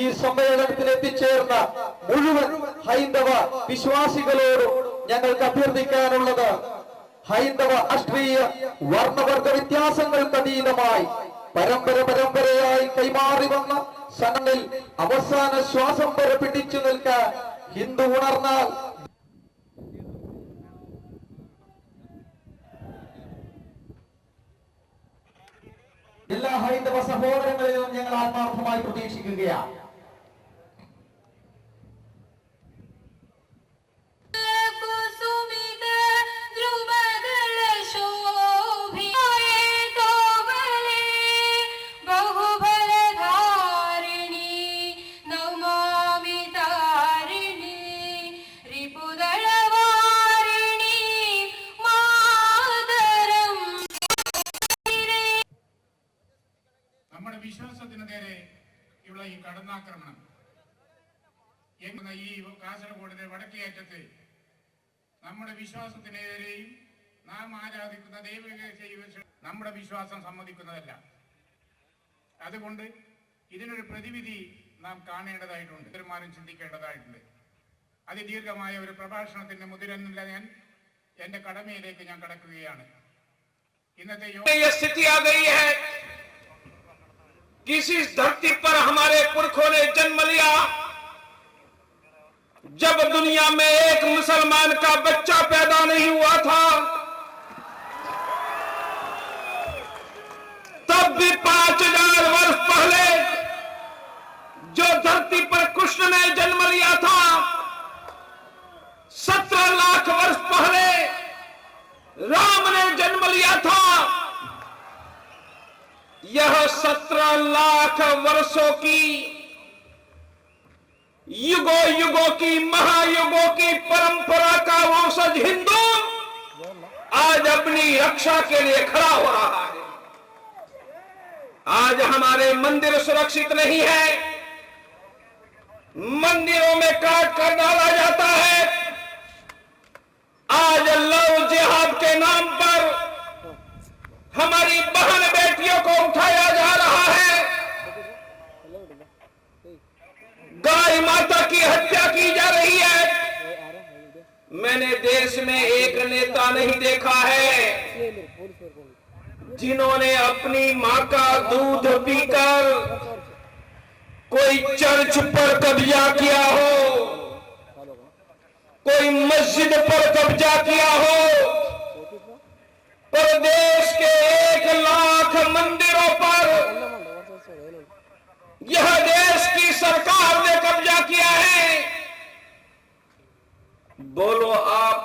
ഈ സമ്മേളനത്തിൽ എത്തിച്ചേർന്ന മുഴുവൻ ഹൈന്ദവ വിശ്വാസികളോടും ഞങ്ങൾക്ക് അഭ്യർത്ഥിക്കാനുള്ളത് ഹൈന്ദവ രാഷ്ട്രീയ വർണ്ണവർഗ വ്യത്യാസങ്ങൾക്കതീതമായി പരമ്പരയായി കൈമാറി വന്ന സനലിൽ അവസാന ശ്വാസം വരെ പിടിച്ചു നിൽക്കാൻ ഹിന്ദു ഉണർന്നാൽ എല്ലാ ഹൈന്ദവ സഹോദരങ്ങളിലും ഞങ്ങൾ ആത്മാർത്ഥമായി പ്രതീക്ഷിക്കുകയാണ്. വിശ്വാസത്തിന് നേരെ ഉള്ള ഈ കടന്നാക്രമണം ഈ കാസർഗോഡിന്റെ വടക്കേയറ്റത്ത് നമ്മുടെ വിശ്വാസത്തിനെതിരെയും നാം ആരാധിക്കുന്ന നമ്മുടെ വിശ്വാസം സമ്മതിക്കുന്നതല്ല. അതുകൊണ്ട് ഇതിനൊരു പ്രതിവിധി നാം കാണേണ്ടതായിട്ടുണ്ട്, തീരുമാനം ചിന്തിക്കേണ്ടതായിട്ടുണ്ട്. അതിദീർഘമായ ഒരു പ്രഭാഷണത്തിന്റെ മുതിരെന്നില്ല ഞാൻ എന്റെ കടമയിലേക്ക് ഞാൻ കടക്കുകയാണ്. ഇന്നത്തെ किसी धरती पर हमारे पुरखों ने जन्म लिया, जब दुनिया में एक मुसलमान का बच्चा पैदा नहीं हुआ था, तब भी 5000 वर्ष पहले जो धरती पर कृष्ण ने जन्म लिया था, 17 लाख वर्ष पहले राम ने जन्म लिया था। यह 17 लाख वर्षों की युगों की महायुगों की परंपरा का वंशज हिंदू आज अपनी रक्षा के लिए खड़ा हो रहा है। आज हमारे मंदिर सुरक्षित नहीं है, मंदिरों में काट कर डाला जाता है। आज लव जिहाद के नाम पर हमारी बहन बेटियों को उठाया जा रहा है, गाय माता की हत्या की जा रही है। मैंने देश में एक नेता नहीं देखा है जिन्होंने अपनी मां का दूध पीकर कोई चर्च पर कब्जा किया हो, कोई मस्जिद पर कब्जा किया हो, पर देश के 1 लाख मंदिरों पर यह देश की सरकार ने कब्जा किया है। बोलो, आप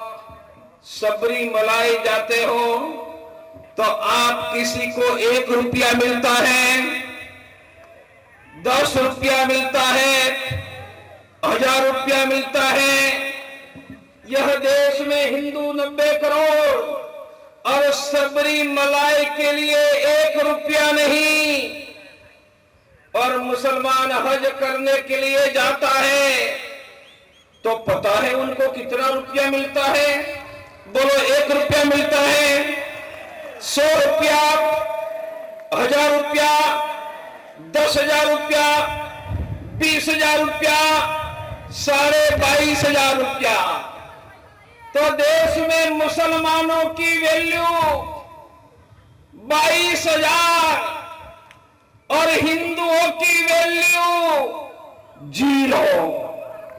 सबरीमलाई जाते हो तो आप किसी को 1 रुपया मिलता है, 10 रुपया मिलता है, 1000 रुपया मिलता है। यह देश में हिंदू 90 करोड़ और सबरीमलाई के लिए 1 रुपया नहीं, और मुसलमान हज करने के लिए जाता है तो पता है उनको कितना रुपया मिलता है? बोलो, 1 रुपया मिलता है, 100 रुपया, 1000 रुपया, 10,000 रुपया, 20,000 रुपया, 22,500 रुपया। तो देश में मुसलमानों की वैल्यू 22,000 और हिंदुओं की वैल्यू 0।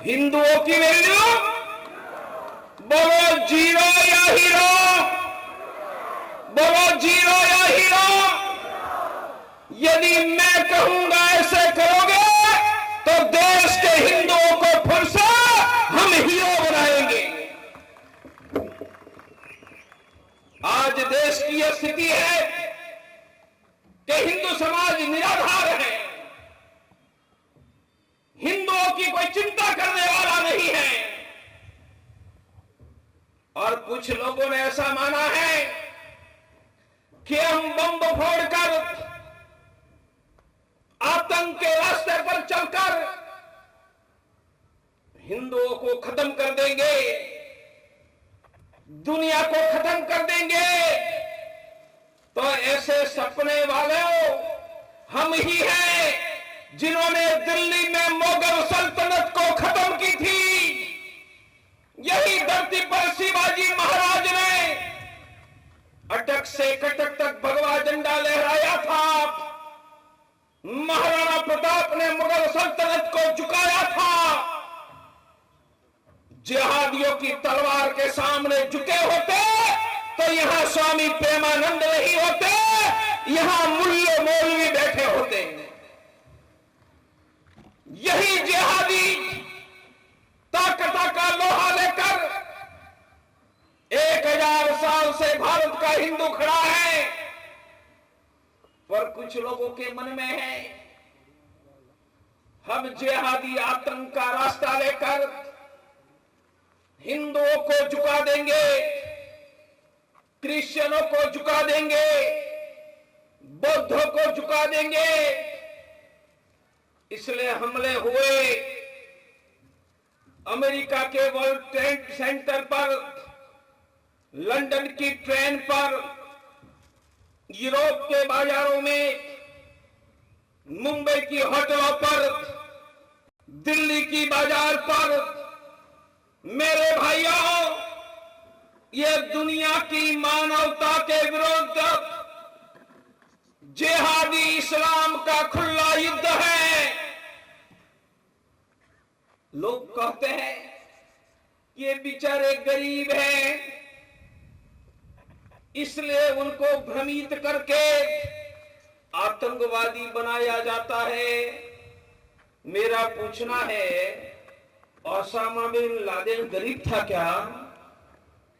हिंदुओं की वैल्यू, बोलो 0 या हीरो, बोलो 0 या हीरो। यदि मैं कहूंगा ऐसे करोगे तो देश के हिंदुओं को फिर से हम हीरो बनाएंगे। आज देश की यह स्थिति है कि हिंदू समाज निराधार है, हिंदुओं की कोई चिंता करने वाला नहीं है। और कुछ लोगों ने ऐसा माना है कि हम बम फोड़कर आतंक के रास्ते पर चलकर हिंदुओं को खत्म कर देंगे, दुनिया को खत्म कर देंगे। तो ऐसे सपने वालों हम ही हैं जिन्होंने दिल्ली में मुगल सल्तनत को खत्म की थी, यही धरती पर शिवाजी महाराज ने अटक से कटक तक भगवा झंडा लहराया था। महाराणा प्रताप ने मुगल सल्तनत को झुकाया था। जिहादियों की तलवार के सामने झुके होते तो यहां स्वामी प्रेमानंद नहीं होते, यहां मुल्ले मौलवी बैठे होते। यही जिहादी ताकत का लोहा लेकर 1000 साल से भारत का हिंदू खड़ा है। पर कुछ लोगों के मन में है हम जिहादी आतंक का रास्ता लेकर हिंदुओं को झुका देंगे, क्रिश्चियनों को झुका देंगे, बौद्धों को झुका देंगे। इसलिए हमले हुए अमेरिका के वर्ल्ड ट्रेड सेंटर पर, लंदन की ट्रेन पर, यूरोप के बाजारों में, मुंबई की होटलों पर, दिल्ली की बाजार पर। मेरे भाइयों, ये दुनिया की मानवता के विरुद्ध जिहादी इस्लाम का खुला युद्ध है। लोग कहते हैं ये बेचारे गरीब हैं, इसलिए उनको भ्रमित करके आतंकवादी बनाया जाता है। मेरा पूछना है, ओसामा बिन लादेन गरीब था क्या?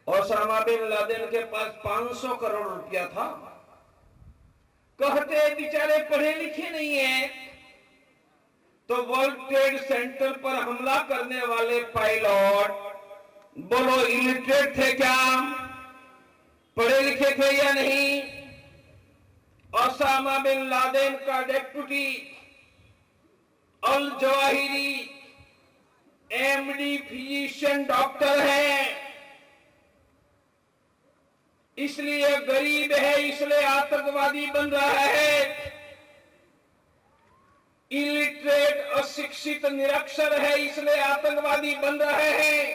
ओसामा बिन लादेन के पास 500 करोड़ रुपया था। कहते बेचारे पढ़े लिखे नहीं है, तो वर्ल्ड ट्रेड सेंटर पर हमला करने वाले पायलट बोलो इलिटरेट थे क्या? पढ़े लिखे थे या नहीं? ओसामा बिन लादेन का deputy al Zawahiri MD physician doctor है, इसलिए गरीब है, इसलिए आतंकवादी बन रहा है। इलिटरेट अशिक्षित निरक्षर है, इसलिए आतंकवादी बन रहे हैं।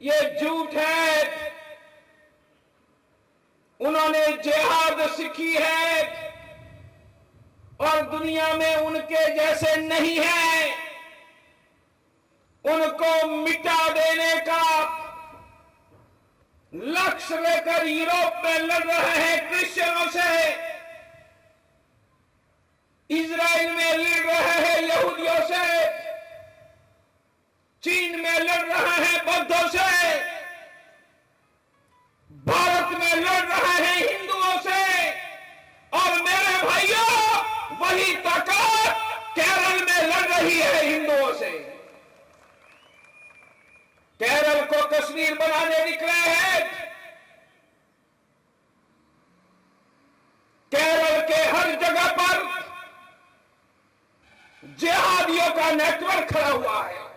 ये झूठ है। उन्होंने जिहाद सीखी है और दुनिया में उनके जैसे नहीं है। उनको मिटा देने का लक्ष्य लेकर यूरोप में लड़ रहे हैं क्रिश्चियनों से, इजराइल में लड़ रहे हैं यहूदियों से, चीन में लड़ रहे हैं बौद्धों से, भारत में लड़ रहे हैं हिंदुओं से। और मेरे भाइयों, वही ताकत केरल में लड़ रही है हिंदुओं से। केरल को कश्मीर बनाने निकले हैं। केरल के हर जगह पर जिहादियों का नेटवर्क खड़ा हुआ है।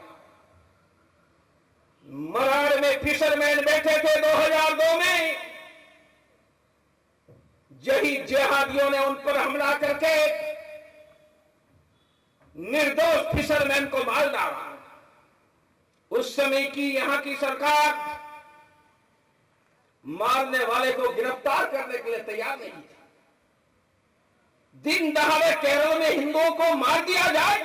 मराड़ में फिशरमैन बैठे थे 2002 में, यही जिहादियों ने उन पर हमला करके निर्दोष फिशरमैन को मार डाला। उस समय की यहां की सरकार मारने वाले को गिरफ्तार करने के लिए तैयार नहीं थी। दिन दहाड़े केरल में हिंदुओं को मार दिया जाए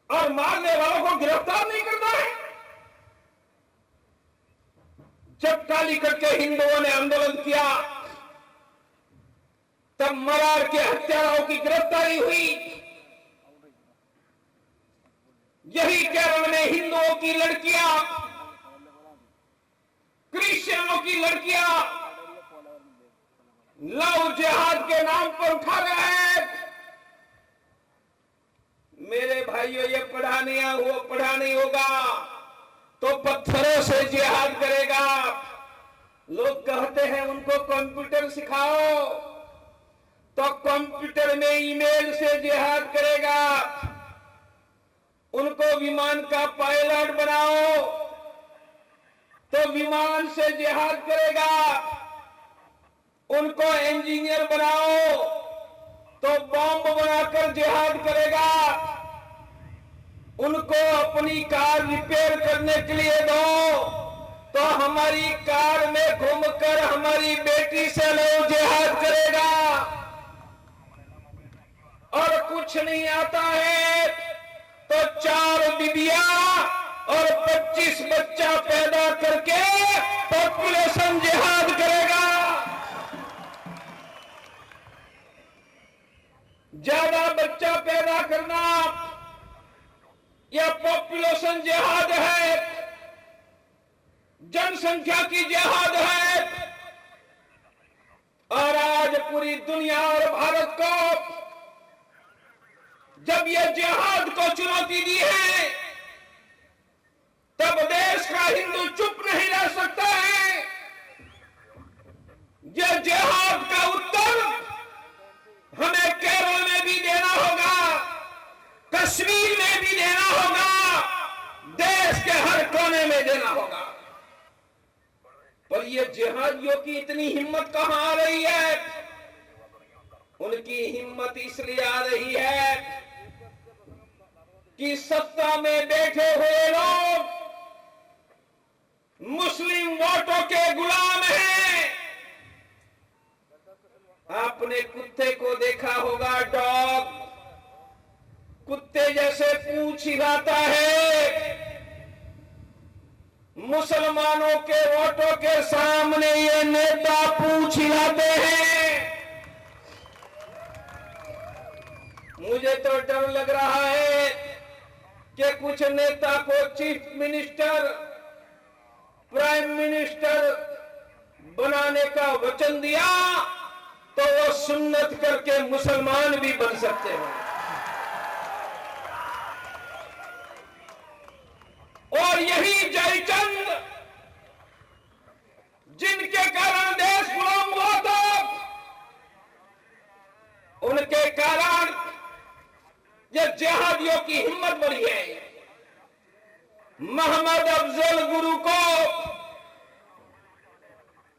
और मारने वालों को गिरफ्तार नहीं करना है। जब कालीकट के हिंदुओं ने आंदोलन किया, तब मरार के हत्याराओं की गिरफ्तारी हुई। यही केरल में हिंदुओं की लड़कियां, क्रिश्चियनों की लड़कियां लव जिहाद के नाम पर उठा रहे हैं। मेरे भाइयों, ये पढ़ा नहीं होगा तो पत्थरों से जिहाद करेगा। लोग कहते हैं उनको कंप्यूटर सिखाओ, तो कंप्यूटर में ईमेल से जिहाद करेगा। उनको विमान का पायलट बनाओ तो विमान से जिहाद करेगा। उनको इंजीनियर बनाओ तो बॉम्ब जिहाद करेगा उनको अपनी कार रिपेयर करने के लिए दो, तो हमारी कार में घूमकर हमारी बेटी से लव जिहाद करेगा। और कुछ नहीं आता है तो 4 बीबिया और 25 बच्चा पैदा करके पॉपुलेशन जिहाद करेगा। ज्यादा बच्चा पैदा करना यह पॉपुलेशन जिहाद है, जनसंख्या की जिहाद है। और आज पूरी दुनिया और भारत को जब यह जिहाद को चुनौती दी है, तब देश का हिंदू चुप नहीं रह सकता है। यह जिहाद का उत्तर हमें केरल में भी देना होगा, कश्मीर में भी देना होगा, देश के हर कोने में देना होगा। पर ये जिहादियों की इतनी हिम्मत कहां आ रही है? उनकी हिम्मत इसलिए आ रही है कि सत्ता में बैठे हुए लोग मुस्लिम वोटों के गुलाम हैं। आपने कुत्ते को देखा होगा, डॉग कुत्ते जैसे पूंछ हिलाता है। मुसलमानों के वोटों के सामने ये नेता पूंछ हिलाते हैं। मुझे तो डर लग रहा है कि कुछ नेता को चीफ मिनिस्टर, प्राइम मिनिस्टर बनाने का वचन दिया तो वो सुन्नत करके मुसलमान भी बन सकते हैं। और यही जयचंद जिनके कारण देश गुलाम हुआ था, उनके कारण यह जिहादियों की हिम्मत बढ़ी है। मोहम्मद अफजल गुरु को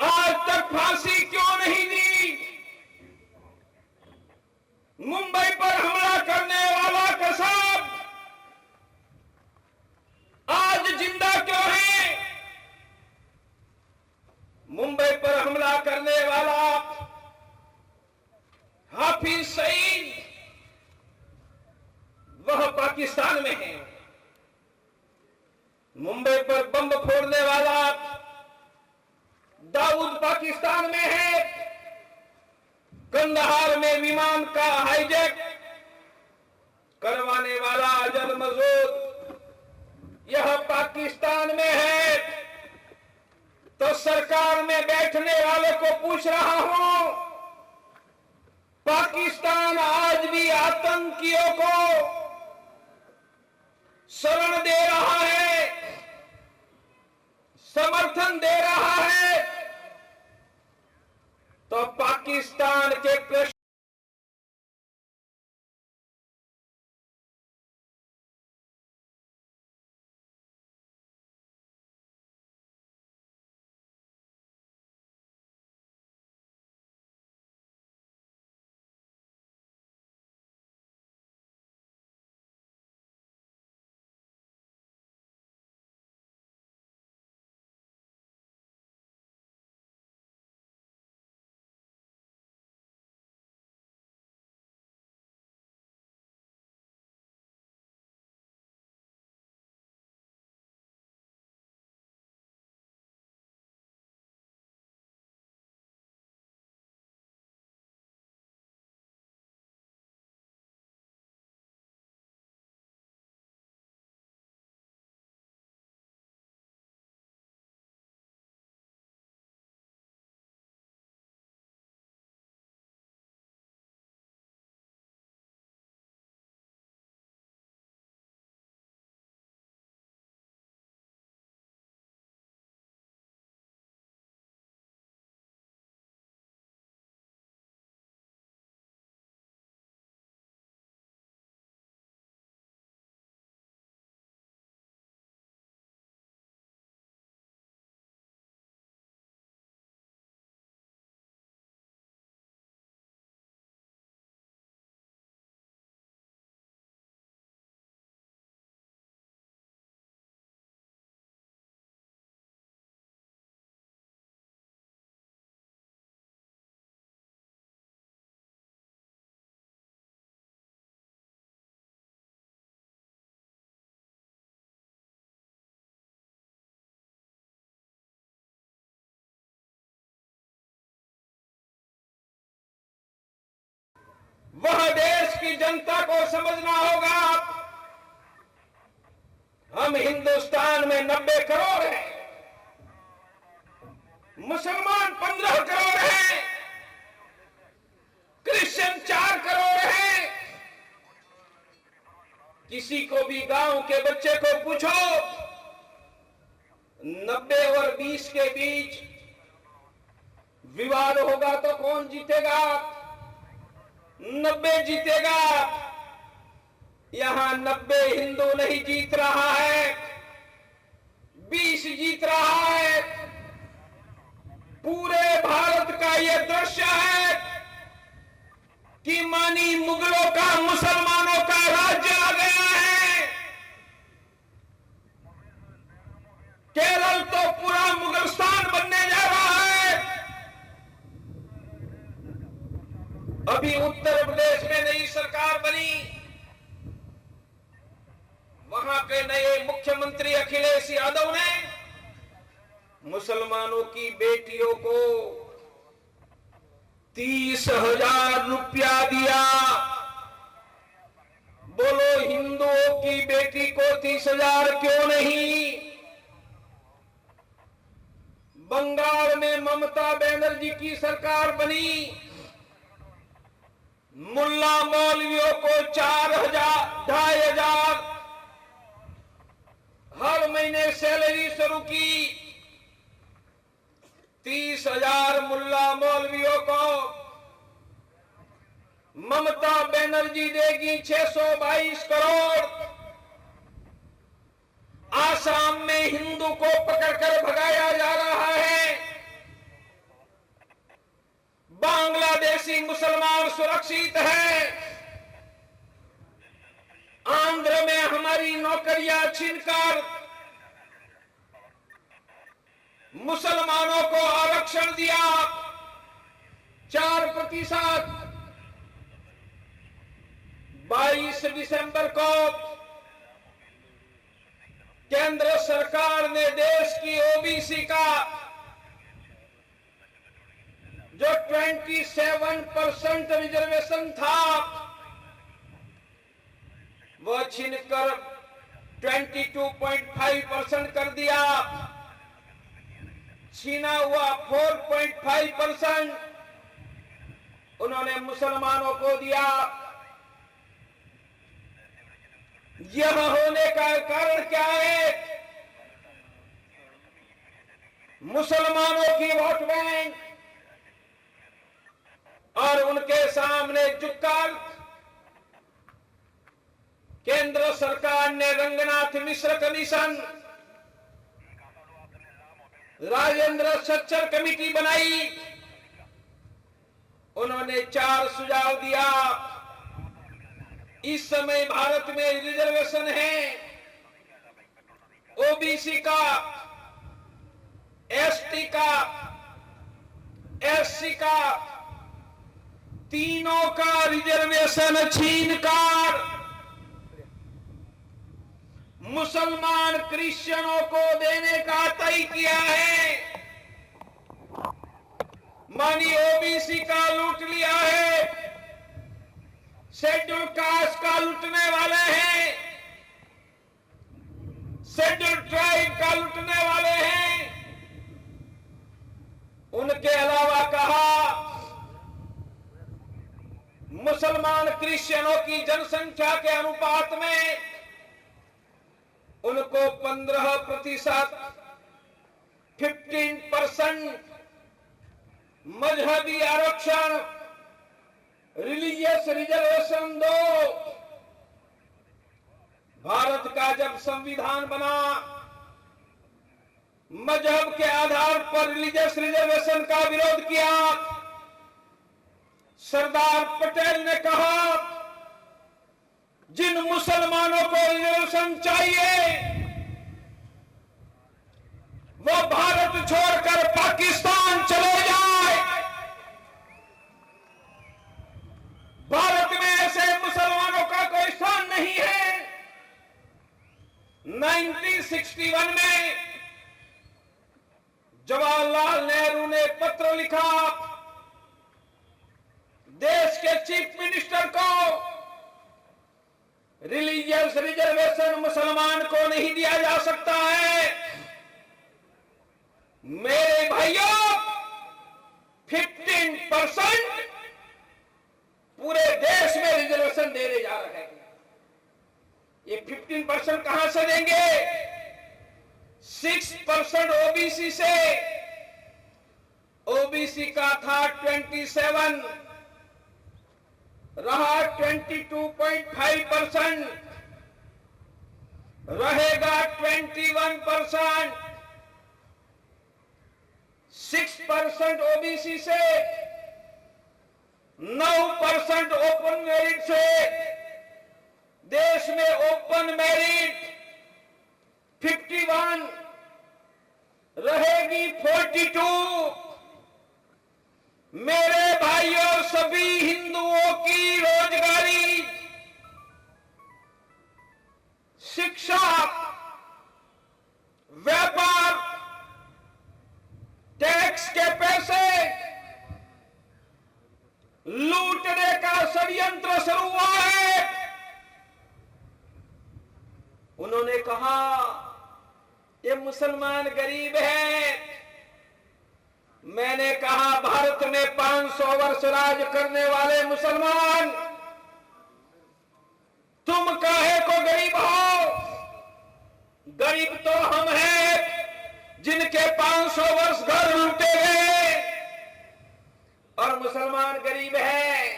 आज तक फांसी क्यों नहीं दी? मुंबई पर हमला करने वाला कसाब आज जिंदा क्यों है? मुंबई पर हमला करने वाला हाफिज सईद वह पाकिस्तान में है। मुंबई पर बम फोड़ने वाला दाऊद पाकिस्तान में है। कंदहार में विमान का हाईजैक करवाने वाला अजल मसूद यह पाकिस्तान में है। तो सरकार में बैठने वाले को पूछ रहा हूं, पाकिस्तान आज भी आतंकियों को शरण दे रहा है, समर्थन दे रहा है? तो पाकिस्तान के प्रश्न की जनता को समझना होगा, हम हिंदुस्तान में 90 करोड़ हैं, मुसलमान 15 करोड़ हैं, क्रिश्चियन 4 करोड़ हैं। किसी को भी गांव के बच्चे को पूछो 90 और 20 के बीच विवाद होगा तो कौन जीतेगा? 90 जीतेगा। यहां 90 हिंदू नहीं जीत रहा है, 20 जीत रहा है। पूरे भारत का यह दृश्य है कि मानी मुगलों का मुसलमानों का राज्य आ गया है। केरल तो पूरा मुगलस्तान बनने जा रहा है। अभी उत्तर प्रदेश में नई सरकार बनी, वहां के नए मुख्यमंत्री अखिलेश यादव ने मुसलमानों की बेटियों को 30,000 रुपया दिया। बोलो हिंदुओं की बेटी को 30,000 क्यों नहीं? बंगाल में ममता बनर्जी की सरकार बनी, मुल्ला मौलवियों को 4,000 2,500 हर महीने सैलरी शुरू की। 30,000 मुल्ला मौलवियों को ममता बनर्जी देगी 622 करोड़। आसाम में हिंदू को पकड़कर भगाया जा रहा है। बांग्लादेशी मुसलमान सुरक्षित है। आंध्र में हमारी नौकरियां छीनकर मुसलमानों को आरक्षण दिया 4%। 22 दिसंबर को केंद्र सरकार ने देश की ओबीसी का जो 27% रिजर्वेशन था वह छीनकर 22.5% कर दिया। छीना हुआ 4.5% उन्होंने मुसलमानों को दिया। यह होने का कारण क्या है? मुसलमानों की वोट बैंक और उनके सामने झुककर केंद्र सरकार ने रंगनाथ मिश्र कमीशन, राजेंद्र सच्चर कमेटी बनाई। उन्होंने 4 सुझाव दिया। इस समय भारत में रिजर्वेशन है ओबीसी का, एसटी का, एससी का, तीनों का रिजर्वेशन छीनकर मुसलमान क्रिश्चियनों को देने का तय किया है। मानी ओबीसी का लूट लिया है, शेड्यूल कास्ट का लूटने वाले हैं, शेड्यूल ट्राइब का लूटने वाले हैं। उनके अलावा कहा मुसलमान क्रिश्चियनों की जनसंख्या के अनुपात में उनको 15%, 15% मजहबी आरक्षण, रिलीजियस रिजर्वेशन दो। भारत का जब संविधान बना, मजहब के आधार पर रिलीजियस रिजर्वेशन का विरोध किया। सरदार पटेल ने कहा जिन मुसलमानों को रिजर्वेशन चाहिए वो भारत छोड़कर पाकिस्तान चले जाए। भारत में ऐसे मुसलमानों का कोई स्थान नहीं है। 1961 में जवाहरलाल नेहरू ने पत्र लिखा देश के चीफ मिनिस्टर को रिलीजियस रिजर्वेशन मुसलमान को नहीं दिया जा सकता है। मेरे भाइयों, 15% पूरे देश में रिजर्वेशन देने जा रहे हैं। ये 15% कहां से देंगे? 6% ओबीसी से। ओबीसी का था 27, रहा 22.5%, रहेगा 21%। 6% ओबीसी से, 9% ओपन मेरिट से। देश में ओपन मेरिट 51, रहेगी 42। मेरे भाइयों, सभी हिंदुओं की रोजगारी, शिक्षा, व्यापार, टैक्स के पैसे लूटने का षड्यंत्र शुरू हुआ है। उन्होंने कहा ये मुसलमान गरीब है। मैंने कहा भारत में 500 वर्ष राज करने वाले मुसलमान, तुम काहे को गरीब हो? गरीब तो हम हैं जिनके 500 वर्ष घर लूटे गए, और मुसलमान गरीब है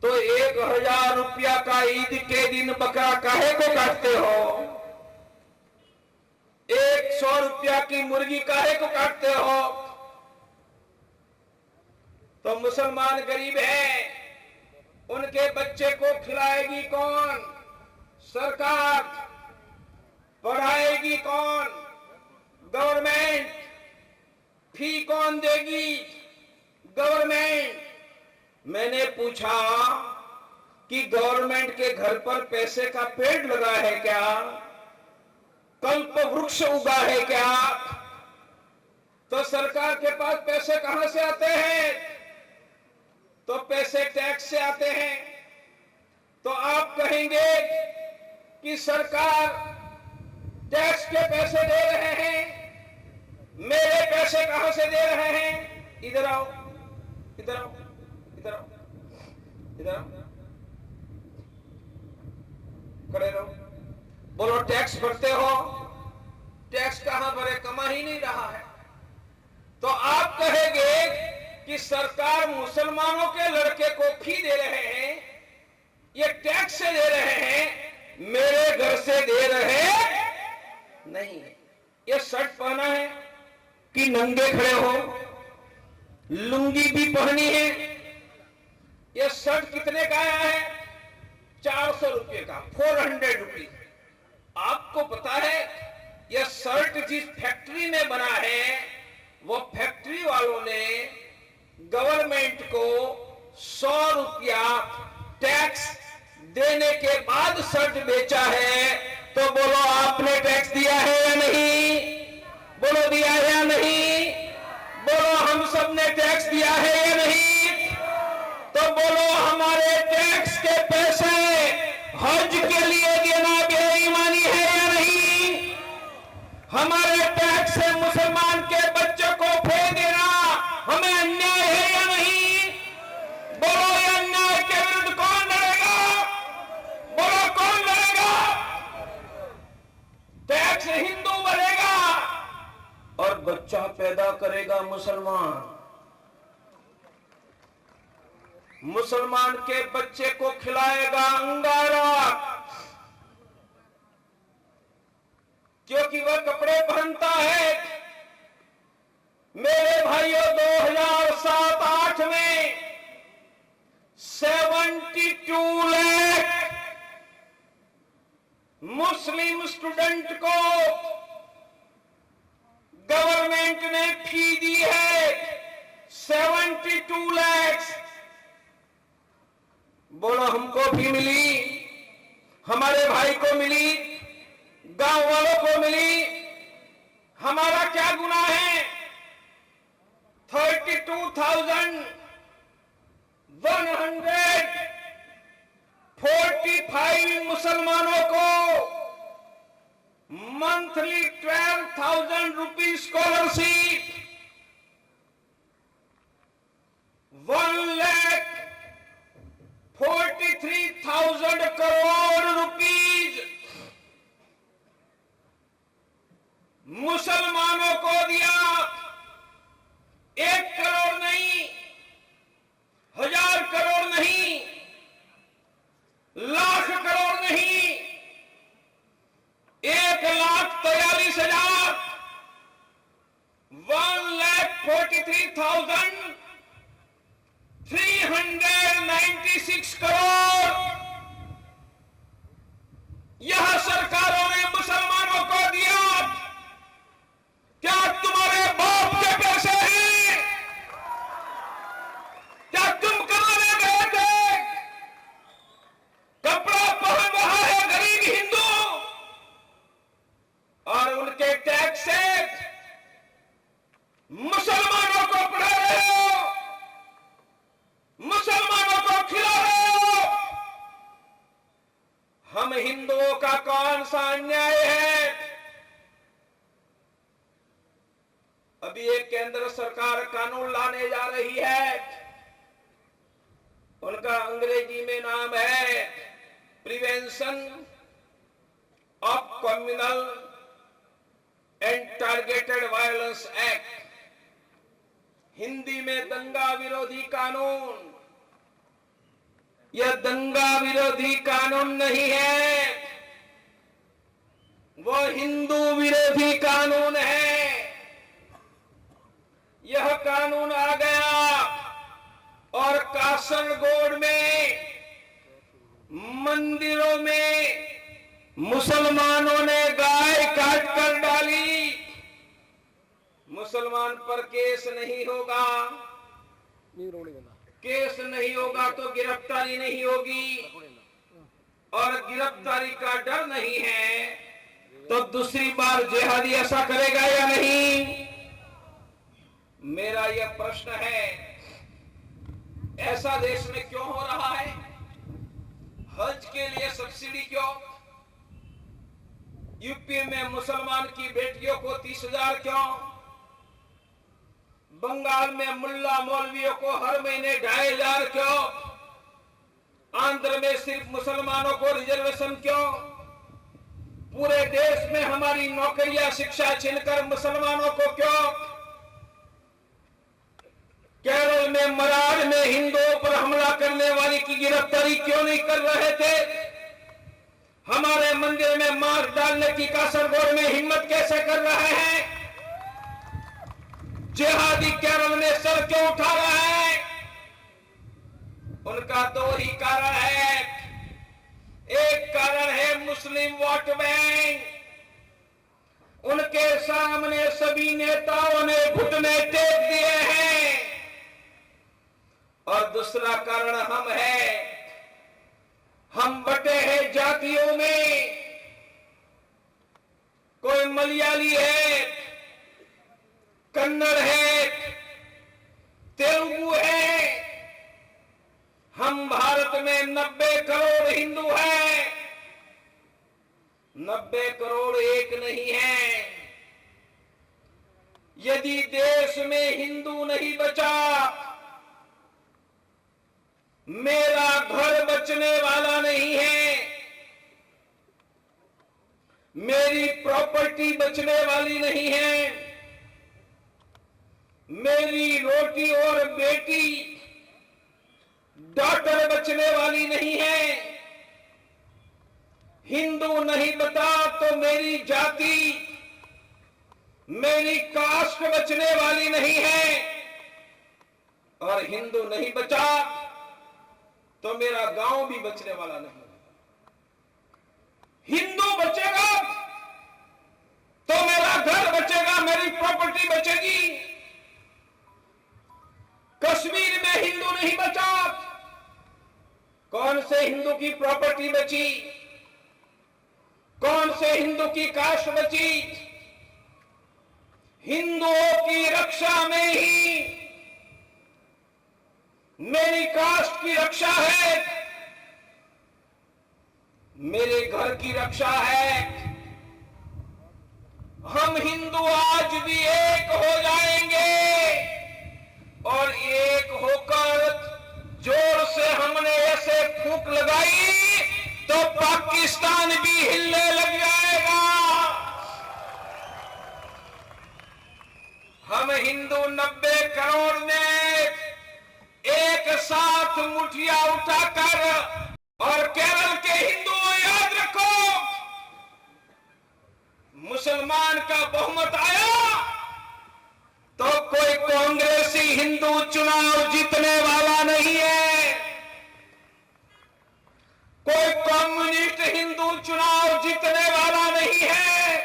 तो 1000 रुपया का ईद के दिन बकरा काहे को काटते हो? 100 रुपया की मुर्गी काहे को काटते हो? तो मुसलमान गरीब है, उनके बच्चे को खिलाएगी कौन? सरकार। पढ़ाएगी कौन? गवर्नमेंट। फी कौन देगी? गवर्नमेंट। मैंने पूछा कि गवर्नमेंट के घर पर पैसे का पेड़ लगा है क्या? कल्प वृक्ष उगा है क्या? तो सरकार के पास पैसे कहां से आते हैं? तो पैसे टैक्स से आते हैं। तो आप कहेंगे कि सरकार टैक्स के पैसे दे रहे हैं, मेरे पैसे कहां से दे रहे हैं? इधर आओ, इधर आओ, इधर आओ, इधर आओ, खड़े रहो। बोलो, टैक्स भरते हो? टैक्स कहां भरे? कमा ही नहीं रहा है। तो आप कहेंगे कि सरकार मुसलमानों के लड़के को फी दे रहे हैं, ये टैक्स से दे रहे हैं, मेरे घर से दे रहे नहीं। ये शर्ट पहना है कि नंगे खड़े हो? लुंगी भी पहनी है। ये शर्ट कितने का आया है? 400 रुपये का, 400 रुपीज। आपको पता है यह शर्ट जिस फैक्ट्री में बना है, वो फैक्ट्री वालों ने गवर्नमेंट को 100 रुपया टैक्स देने के बाद शर्ट बेचा है। तो बोलो, आपने टैक्स दिया है या नहीं? बोलो, दिया है या नहीं? बोलो, हम सब ने टैक्स दिया है या नहीं? तो बोलो, हमारे टैक्स के पैसे हज के लिए देना बेईमानी है या नहीं? हमारे टैक्स से मुसलमान के बच्चे को फेंक देना हमें अन्याय है या नहीं? बोलो, ये अन्याय के विरुद्ध कौन लड़ेगा? बोलो, कौन लड़ेगा? टैक्स हिंदू बनेगा और बच्चा पैदा करेगा मुसलमान। मुसलमान के बच्चे को खिलाएगा अंगारा, क्योंकि वह कपड़े पहनता है। मेरे भाइयों, 2007-8 में 72 लाख मुस्लिम स्टूडेंट को गवर्नमेंट ने फी दी है। 72 लाख। बोलो, हमको भी मिली, हमारे भाई को मिली, गांव वालों को मिली। हमारा क्या गुनाह है? 32,145 monthly 12,000 rupees scholarship, 1,43,000 crore rupees मुसलमानों को दिया। 1 करोड़ नहीं, 1000 करोड़ नहीं, लाख करोड़ नहीं, 1,43,000, 1,43,396 करोड़ यह सरकारों ने मुसलमानों को दिया। क्या तुम्हारे बाप के पैसे हैं? क्या तुम कमाने गए थे? कपड़ा पहन रहा है गरीब हिंदू और उनके टैक्स से मुसलमानों को पढ़ा रहे हो, मुसलमानों को खिला रहे हो। हम हिंदुओं का कौन सा अन्याय है? अभी एक केंद्र सरकार कानून लाने जा रही है, उनका अंग्रेजी में नाम है prevention of communal and targeted violence act, Hindi में दंगा विरोधी कानून। यह दंगा विरोधी कानून नहीं है, वो हिंदू विरोधी कानून है। यह कानून आ गया और कासरगोड में मंदिरों में मुसलमानों ने गाय काट कर डाली। मुसलमान पर केस नहीं होगा, केस नहीं होगा तो गिरफ्तारी नहीं होगी, और गिरफ्तारी का डर नहीं है तो दूसरी बार जिहादी ऐसा करेगा या नहीं? मेरा यह प्रश्न है, ऐसा देश में क्यों हो रहा है? हज के लिए सब्सिडी क्यों? यूपी में मुसलमान की बेटियों को 30,000 क्यों? बंगाल में मुल्ला मौलवियों को हर महीने 2,500 क्यों? आंध्र में सिर्फ मुसलमानों को रिजर्वेशन क्यों? पूरे देश में हमारी नौकरियां, शिक्षा छीनकर मुसलमानों को क्यों? केरल में मराठ में हिंदुओं पर हमला करने वाली की गिरफ्तारी क्यों नहीं कर रहे थे? हमारे मंदिर में मार डालने की कासरगोड में हिम्मत कैसे कर रहे हैं? जिहादी केरल में सर क्यों उठा रहा है? उनका 2 ही कारण है। एक कारण है मुस्लिम वोट बैंक, उनके सामने सभी नेताओं ने घुटने टेक दिए हैं। और दूसरा कारण हम है, हम बटे हैं जातियों में। कोई मलयाली है, कन्नड़ है, तेलुगु है। हम भारत में 90 करोड़ हिंदू हैं, 90 करोड़ एक नहीं है। यदि देश में हिंदू नहीं बचा, मेरा घर बचने वाला नहीं है, मेरी प्रॉपर्टी बचने वाली नहीं है, मेरी रोटी और बेटी डॉक्टर बचने वाली नहीं है। हिंदू नहीं बता तो मेरी जाति, मेरी कास्ट बचने वाली नहीं है, और हिंदू नहीं बचा तो मेरा गांव भी बचने वाला नहीं। हिंदू बचेगा तो मेरा घर बचेगा, मेरी प्रॉपर्टी बचेगी। कश्मीर में हिंदू नहीं बचा, कौन से हिंदू की प्रॉपर्टी बची? कौन से हिंदू की कास्ट बची? हिंदुओं की रक्षा में ही मेरी कास्ट की रक्षा है, मेरे घर की रक्षा है। हम हिंदू आज भी एक हो जाएंगे और एक होकर जोर से हमने ऐसे फूंक लगाई तो पाकिस्तान भी हिलने लग जाएगा। हम हिंदू 90 करोड़ ने एक साथ मुठिया उठाकर, और केरल के हिंदुओं याद रखो, मुसलमान का बहुमत आया तो कोई कांग्रेसी हिंदू चुनाव जीतने वाला नहीं है, कोई कम्युनिस्ट हिंदू चुनाव जीतने वाला नहीं है।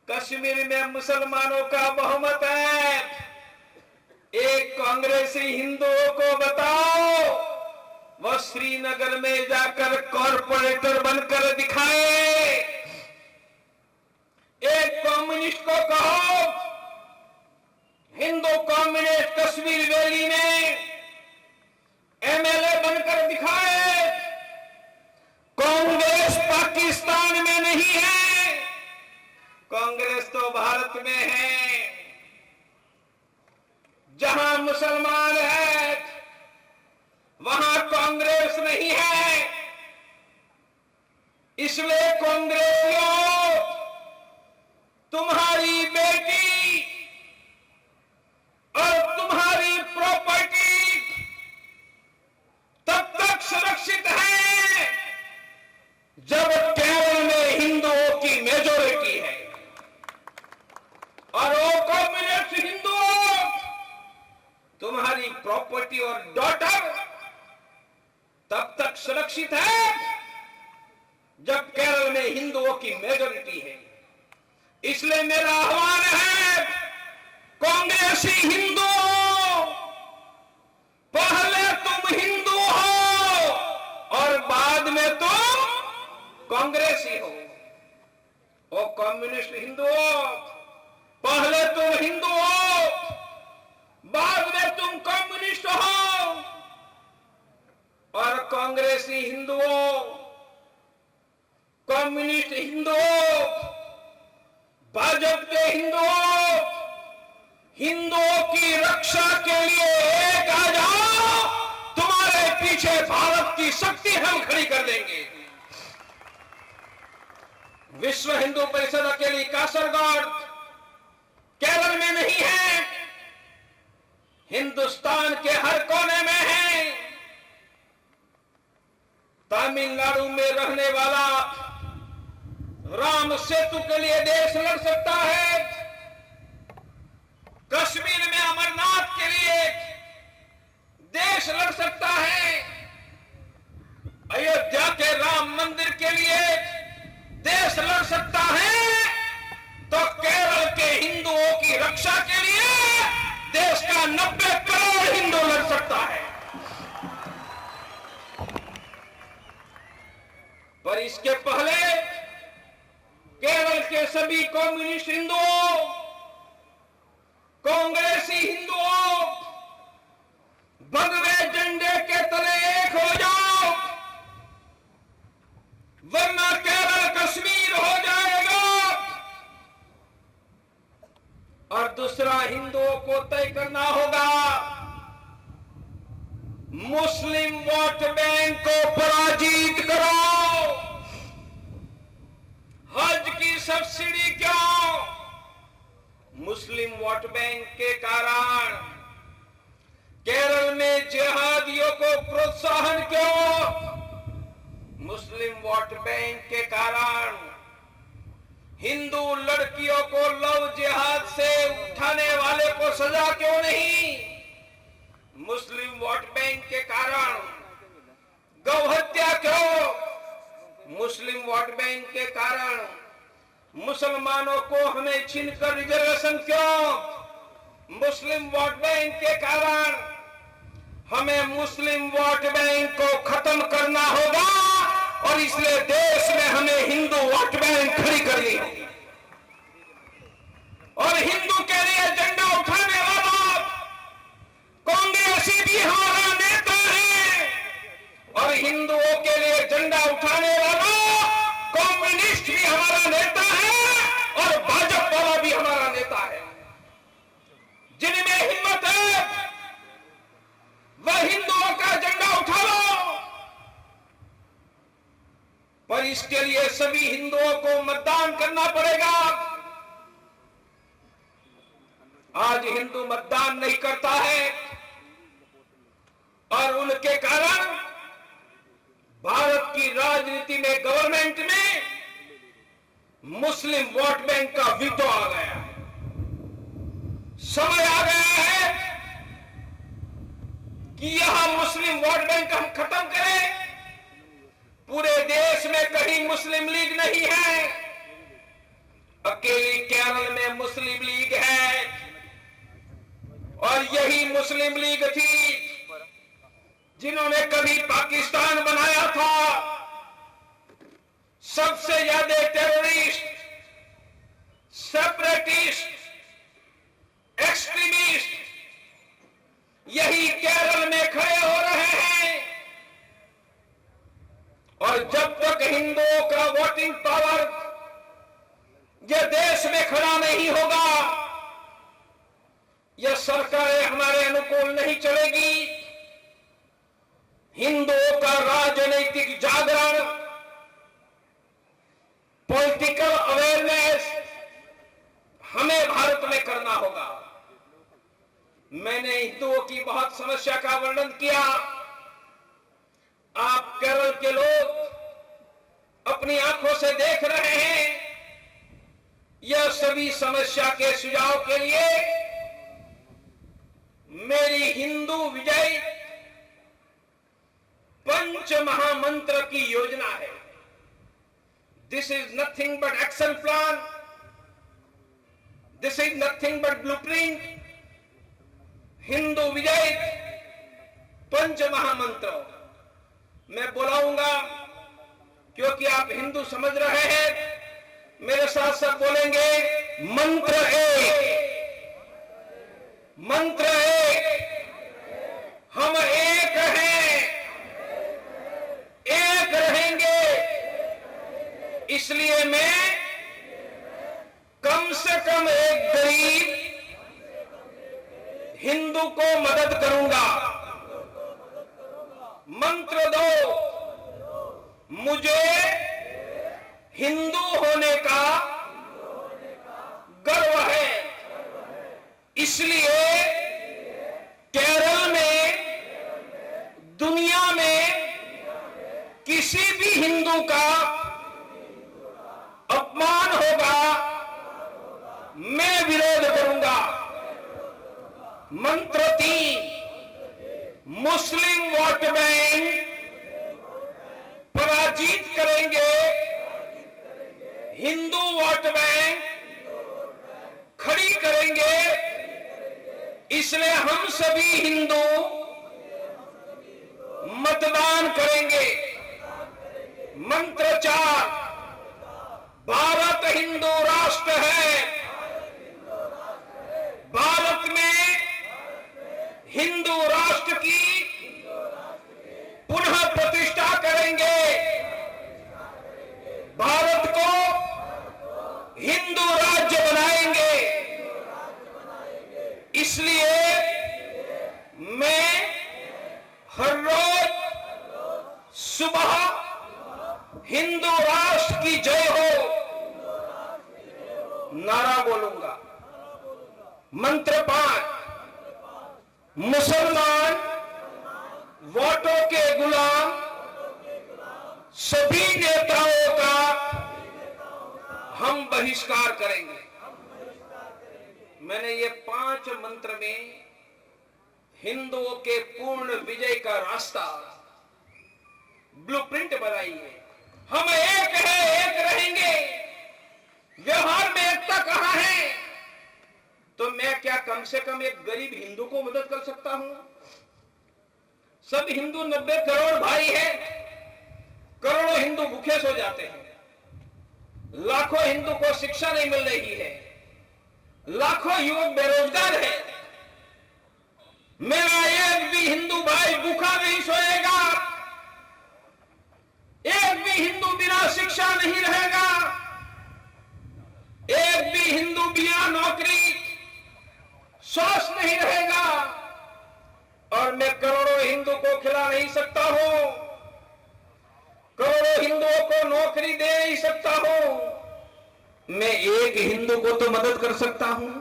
कश्मीर में मुसलमानों का बहुमत है। एक कांग्रेसी हिंदुओं को बताओ वह श्रीनगर में जाकर कॉरपोरेटर बनकर दिखाए। एक कम्युनिस्ट को कहो हिंदू कम्युनिस्ट कश्मीर वैली में एमएलए बनकर दिखाए। कांग्रेस पाकिस्तान में नहीं है, कांग्रेस तो भारत में है। जहां मुसलमान है वहां कांग्रेस नहीं है। इसलिए कांग्रेसियों, तुम्हारी बेटी और तुम्हारी प्रॉपर्टी तब तक सुरक्षित है जब केरल में हिंदुओं की मेजोरिटी है, और वो कम्युनिस्ट हिंदुओं तुम्हारी प्रॉपर्टी और डॉटर तब तक सुरक्षित है जब केरल में हिंदुओं की मेजोरिटी है। इसलिए मेरा आह्वान है कांग्रेसी हिंदुओं, पहले तुम हिंदू हो और बाद में तुम कांग्रेसी हो। ओ कम्युनिस्ट हिंदुओं, पहले तुम हिंदू हो बाद में तुम कम्युनिस्ट हो। और कांग्रेसी हिंदुओं, कम्युनिस्ट हिंदुओं, भाजपा के हिंदुओं, हिंदुओं की रक्षा के लिए एक आ जाओ, तुम्हारे पीछे भारत की शक्ति हम खड़ी कर देंगे। विश्व हिंदू परिषद अकेली कासरगोड केरल में नहीं है, हिंदुस्तान के हर कोने में है। तमिलनाडु में रहने वाला राम सेतु के लिए देश लड़ सकता है, कश्मीर में अमरनाथ के लिए देश लड़ सकता है, अयोध्या के राम मंदिर के लिए देश लड़ सकता है, तो केरल के हिंदुओं की रक्षा के लिए देश का 90 करोड़ हिंदू लड़ सकता है। पर इसके पहले केरल के सभी कम्युनिस्ट हिंदुओं, कांग्रेसी हिंदुओं, भगवे झंडे के तले एक हो जाओ, वरना केरल कश्मीर हो जाएगा। और दूसरा, हिंदुओं को तय करना होगा मुस्लिम वोट बैंक को पराजित करो। हज की सब्सिडी क्यों? मुस्लिम वोट बैंक के कारण। केरल में जिहादियों को प्रोत्साहन क्यों? मुस्लिम वोट बैंक के कारण। हिंदू लड़कियों को लव जिहाद से उठाने वाले को सजा क्यों नहीं? मुस्लिम वोट बैंक के कारण। गौ हत्या क्यों? मुस्लिम वोट बैंक के कारण। मुसलमानों को हमें छीनकर रिजर्वेशन क्यों? मुस्लिम वोट बैंक के कारण। हमें मुस्लिम वोट बैंक को खत्म करना होगा और इसलिए देश में हमें हिंदू वोट बैंक खड़ी करनी होगी। और हिंदू के लिए झंडा उठाने वाला कांग्रेसी भी हमारा नेता है, और हिंदुओं के लिए झंडा उठाने वाला कम्युनिस्ट भी हमारा नेता इसके लिए सभी हिंदुओं को मतदान करना पड़ेगा। आज हिंदू मतदान नहीं करता है और उनके कारण भारत की राजनीति में, गवर्नमेंट में मुस्लिम वोट बैंक का वीटो आ गया है। समय आ गया है कि यह मुस्लिम वोट बैंक हम खत्म करें। पूरे देश में कहीं मुस्लिम लीग नहीं है, अकेली केरल में मुस्लिम लीग है। और यही मुस्लिम लीग थी जिन्होंने कभी पाकिस्तान बनाया था। सबसे ज्यादा टेररिस्ट, सेपरेटिस्ट, एक्सट्रीमिस्ट यही केरल में खड़े हो रहे हैं। और जब तक हिंदुओं का वोटिंग पावर यह देश में खड़ा नहीं होगा, यह सरकारें हमारे अनुकूल नहीं चलेगी। हिंदुओं का राजनीतिक जागरण, पॉलिटिकल अवेयरनेस हमें भारत में करना होगा। मैंने हिंदुओं की बहुत समस्या का वर्णन किया। आप केरल के लोग अपनी आंखों से देख रहे हैं। यह सभी समस्या के सुझाव के लिए मेरी हिंदू विजय पंच महामंत्र की योजना है। This is nothing but action plan, this is nothing but blueprint. Hindu विजय पंच महामंत्र मैं बुलाऊंगा, क्योंकि आप हिंदू समझ रहे हैं। मेरे साथ सब बोलेंगे, मंत्र एक, मंत्र एक। हम एक हैं, एक रहेंगे। इसलिए मैं कम से कम एक गरीब हिंदू को मदद करूंगा। मंत्र दो, मुझे हिंदू होने का गर्व है। इसलिए केरल में, दुनिया में किसी भी हिंदू का अपमान होगा, मैं विरोध करूंगा। मंत्र 3, मुस्लिम वोट बैंक पराजित करेंगे, हिंदू वोट बैंक खड़ी करेंगे। इसलिए हम सभी हिंदू मतदान करेंगे। मंत्र 4, भारत हिंदू राष्ट्र है। भारत में हिंदू राष्ट्र की पुनः प्रतिष्ठा करेंगे। भारत को हिंदू राज्य बनाएंगे। इसलिए मैं हर रोज सुबह हिंदू राष्ट्र की जय हो नारा बोलूंगा। मंत्र 5, मुसलमान वोटों के गुलाम सभी नेताओं का हम बहिष्कार करेंगे। मैंने ये 5 मंत्र में हिंदुओं के पूर्ण विजय का रास्ता, ब्लूप्रिंट बनाई है। हम एक है, एक रहेंगे। व्यवहार में एकता कहां है? तो मैं क्या कम से कम एक गरीब हिंदू को मदद कर सकता हूं? सब हिंदू 90 करोड़ भाई हैं। करोड़ों हिंदू भूखे सो जाते हैं। लाखों हिंदू को शिक्षा नहीं मिल रही है। लाखों युवक बेरोजगार है। मेरा एक भी हिंदू भाई भूखा नहीं सोएगा। एक भी हिंदू बिना शिक्षा नहीं रहेगा। एक भी हिंदू बिना नौकरी स्वस्थ नहीं रहेगा। और मैं करोड़ों हिंदू को खिला नहीं सकता हूं। करोड़ों हिंदुओं को नौकरी दे नहीं सकता हूं, मैं एक हिंदू को तो मदद कर सकता हूं।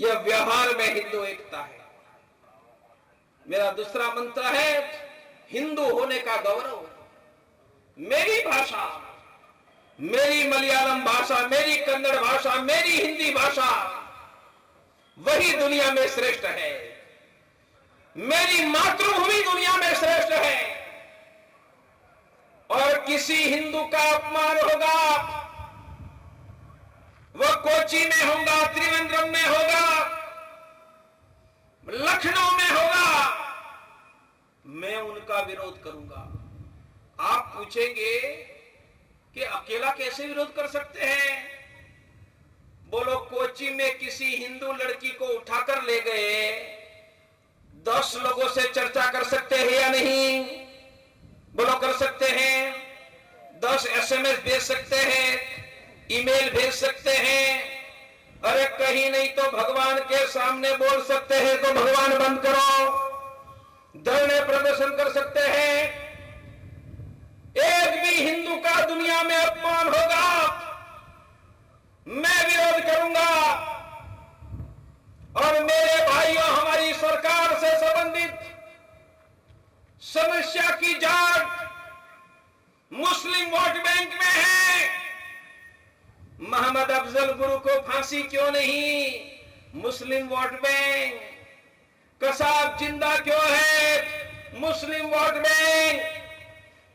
यह व्यवहार में हिंदू एकता है। मेरा दूसरा मंत्र है हिंदू होने का गौरव। मेरी भाषा, मेरी मलयालम भाषा, मेरी कन्नड़ भाषा, मेरी हिंदी भाषा वही दुनिया में श्रेष्ठ है। मेरी मातृभूमि दुनिया में श्रेष्ठ है। और किसी हिंदू का अपमान होगा, वह कोची में होगा, त्रिवेंद्रम में होगा, लखनऊ में होगा, मैं उनका विरोध करूंगा। आप पूछेंगे कि अकेला कैसे विरोध कर सकते हैं? बोलो, कोची में किसी हिंदू लड़की को उठाकर ले गए, 10 लोगों से चर्चा कर सकते हैं या नहीं? बोलो, कर सकते हैं। 10 SMS भेज सकते हैं, ईमेल भेज सकते हैं। अरे कहीं नहीं तो भगवान के सामने बोल सकते हैं तो भगवान बंद करो, धरने प्रदर्शन कर सकते हैं। एक भी हिंदू का दुनिया में अपमान होगा, मैं विरोध करूंगा। और मेरे भाइयों, हमारी सरकार से संबंधित समस्या की जांच मुस्लिम वोट बैंक में है। मोहम्मद अफजल गुरु को फांसी क्यों नहीं? मुस्लिम वोट बैंक। कसाब जिंदा क्यों है? मुस्लिम वोट बैंक।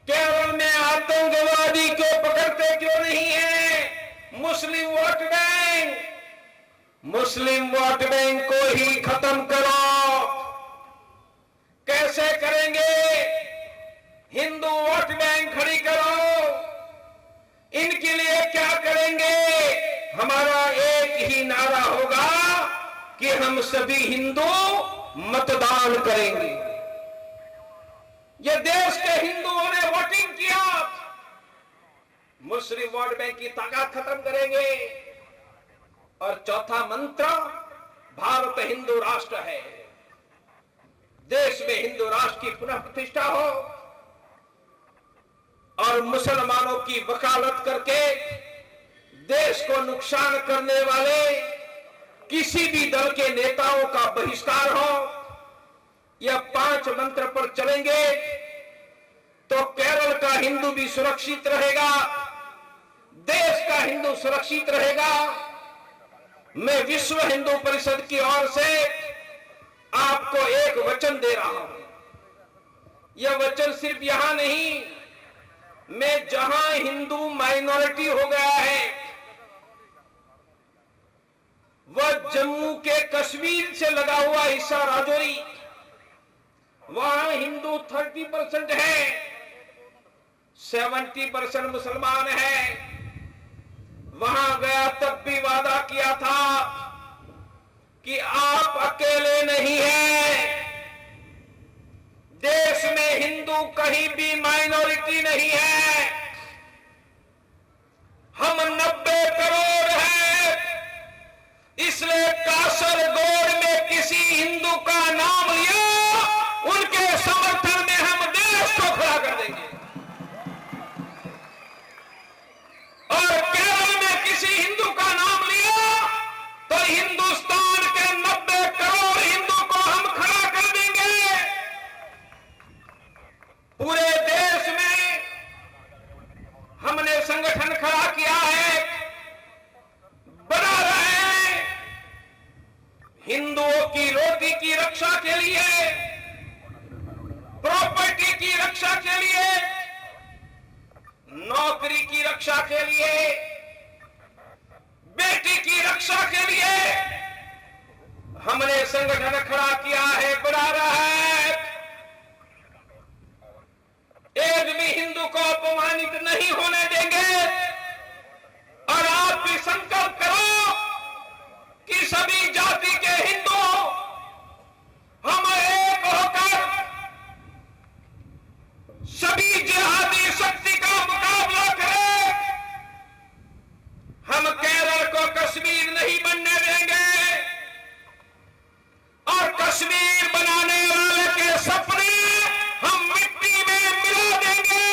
केरल में आतंकवादी को पकड़ते क्यों नहीं है? मुस्लिम वोट बैंक। मुस्लिम वोट बैंक को ही खत्म करो। कैसे करेंगे? हिंदू वोट बैंक खड़ी करो। इनके लिए क्या करेंगे? हमारा एक ही नारा होगा कि हम सभी हिंदू मतदान करेंगे। ये देश के हिंदुओं ने वोटिंग किया, मुस्लिम वोट बैंक की ताकत खत्म करेंगे। और चौथा मंत्र, भारत हिंदू राष्ट्र है। देश में हिंदू राष्ट्र की पुनः प्रतिष्ठा हो और मुसलमानों की वकालत करके देश को नुकसान करने वाले किसी भी दल के नेताओं का बहिष्कार हो। यह 5 मंत्र पर चलेंगे तो केरल का हिंदू भी सुरक्षित रहेगा, देश का हिंदू सुरक्षित रहेगा। मैं विश्व हिंदू परिषद की ओर से आपको एक वचन दे रहा हूं। यह वचन सिर्फ यहां नहीं, मैं जहां हिंदू माइनॉरिटी हो गया है, वह जम्मू के कश्मीर से लगा हुआ हिस्सा राजौरी, वहां हिंदू 30% है, 70% मुसलमान है। वहां गया तब भी वादा किया था कि आप अकेले नहीं हैं। देश में हिंदू कहीं भी माइनॉरिटी नहीं है। हम 90 करोड़ हैं, इसलिए कासरगोड में किसी हिंदू का नाम लिया, उनके समर्थन में हम देश को खड़ा कर देंगे। और केरल में किसी हिंदू का नाम लिया तो हिंदुस्तान के 90 करोड़ हिंदू को हम खड़ा कर देंगे। पूरे देश में हमने संगठन खड़ा किया है, बना रहे हैं। हिंदुओं की रोटी की रक्षा के लिए, प्रॉपर्टी की रक्षा के लिए, नौकरी की रक्षा के लिए, बेटी की रक्षा के लिए हमने संगठन खड़ा किया है, बना रहा है। एक भी हिंदू को अपमानित नहीं होने देंगे। और आप भी संकल्प करो कि सभी जाति के हिंदू हम एक होकर सभी जिहादी शक्ति का मुकाबला करें। हम केरल को कश्मीर नहीं बनने देंगे और कश्मीर बनाने वाले के सपने हम मिट्टी में मिला देंगे।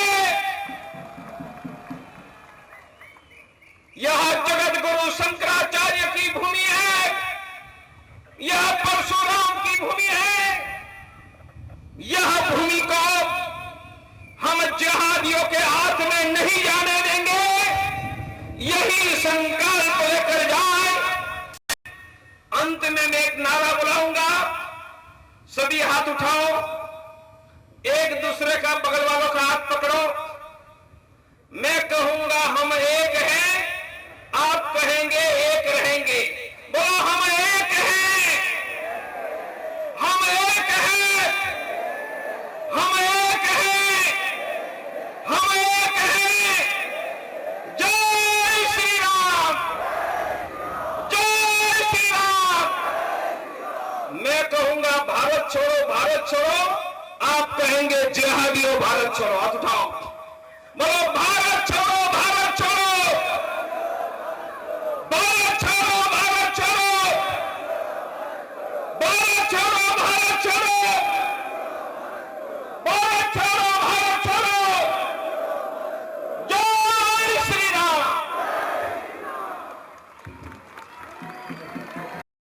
कहेंगे जिहादी हो भारत छोड़ो, हाथ उठाओ, बोलो भारत